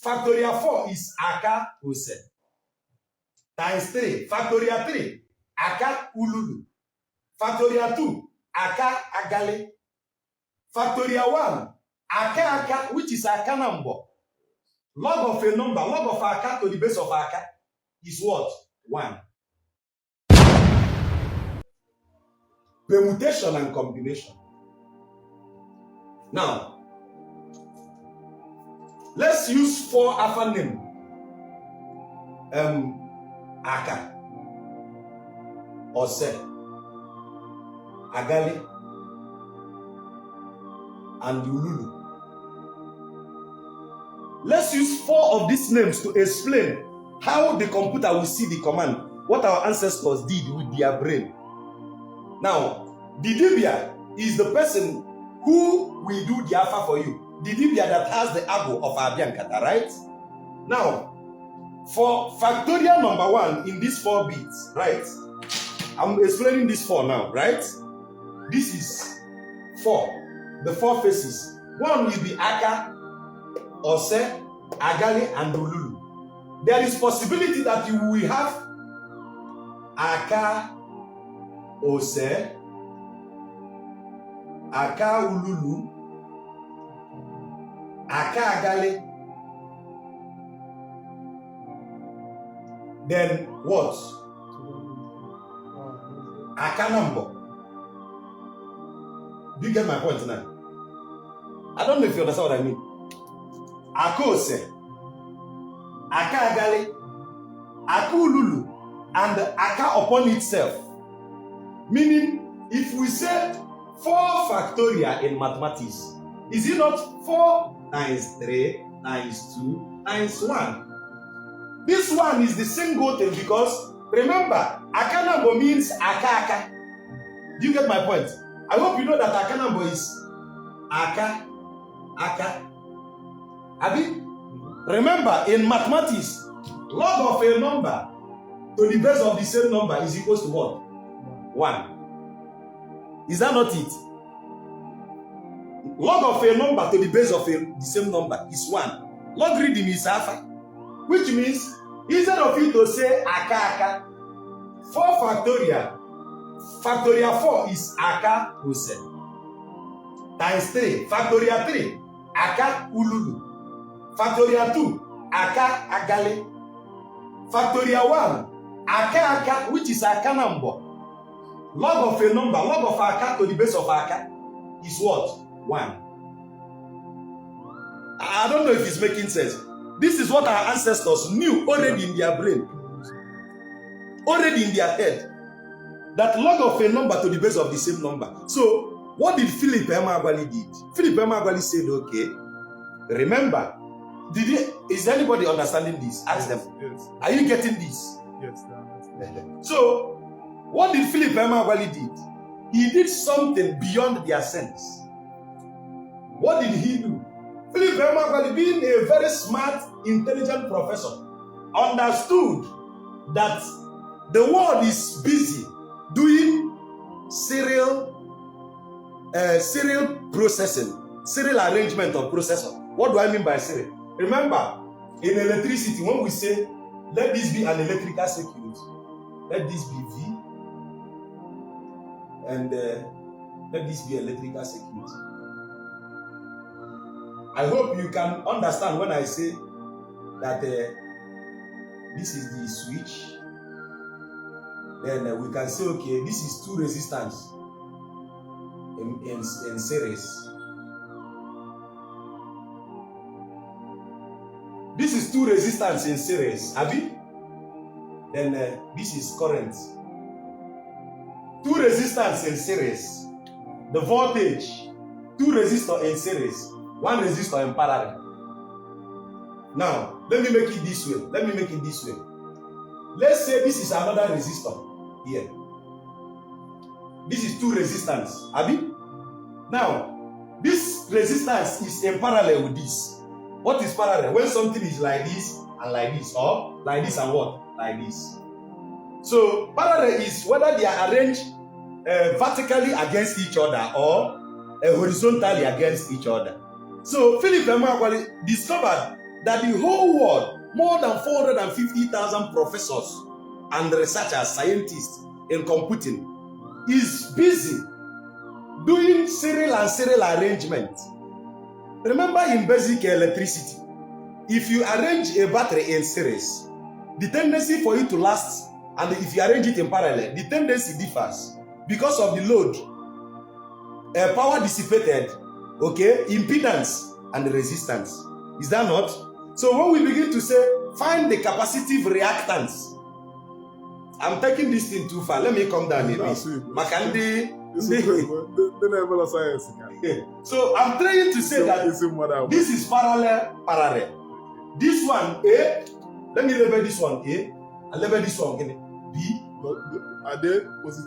factorial 4 is aka ose. Times 3, factorial 3, aka ululu. Factorial 2, aka agale. Factorial 1, aka, which is aka number. Log of a number, log of aka to the base of aka is what? 1. Permutation and combination. Now, let's use 4 alpha name. Aka, Ose, Agali, and Ululu. Let's use 4 of these names to explain how the computer will see the command, what our ancestors did with their brain. Now, the Dibia is the person who will do the alpha for you. The Dibia that has the abo of Abiankata, right? Now, for factorial number 1 in these 4 bits, right? I'm explaining this 4 now, right? This is 4. The 4 faces. 1 will be Aka, Ose, Agali, and Ululu. There is possibility that you will have Aka, Ose, Aka Ululu, Aka Agali, then what? Aka number. Do you get my point now? I don't know if you understand what I mean. Aka Ose, Aka Agali, Aka Ululu, and Aka upon itself. Meaning, if we say 4 factorial in mathematics, is it not 4 times 3 times 2 times 1? This one is the single thing because remember, Akanambo means Aka. Do you get my point? I hope you know that Akanambo is Aka. Abi? Remember, in mathematics, log of a number to the base of the same number is equals to what? 1. Is that not it? Log of a number to the base of the same number is 1. Logarithm is alpha, which means instead of you to say aka, 4 factorial, factorial 4 is aka ose, times 3, factorial 3, aka ululu, factorial 2, aka agale, factorial 1, aka, which is aka number. Log of a number, log of aka to the base of aka is what? 1. I don't know if it's making sense. This is what our ancestors knew already in their brain, already in their head. That log of a number to the base of the same number. So, what did Philip Emeagwali did? Philip Emeagwali said, okay, remember, is anybody understanding this? Ask them. Yes. Are you getting this? Yes, they understand. So, what did Philip Emeagwali did? He did something beyond their sense. What did he do? Philip Emeagwali, being a very smart, intelligent professor, understood that the world is busy doing serial processing, serial arrangement of processor. What do I mean by serial? Remember, in electricity, when we say, let this be an electrical circuit, let this be V, and let this be electrical circuit. I hope you can understand when I say that this is the switch. Then we can say, okay, this is 2 resistance in series. This is 2 resistance in series, Abi? Then this is current. 2 resistance in series. The voltage, 2 resistor in series, 1 resistor in parallel. Now, let me make it this way. Let's say this is another resistor here. This is 2 resistance, Abi? Now, this resistance is in parallel with this. What is parallel? When something is like this and like this, or like this and what? Like this. So, parallel is whether they are arranged vertically against each other or horizontally against each other. So, Philip Emeagwali discovered that the whole world, more than 450,000 professors and researchers, scientists in computing, is busy doing serial and serial arrangement. Remember in basic electricity, if you arrange a battery in series, the tendency for it to last, and if you arrange it in parallel, the tendency differs because of the load, power dissipated, okay, impedance and resistance. Is that not? So when we begin to say, find the capacitive reactance, I'm taking this thing too far. Let me come down a bit. Makandi. So I'm trying to say that this is parallel. This one A, let me label this one A, and label this one B. Are they positive?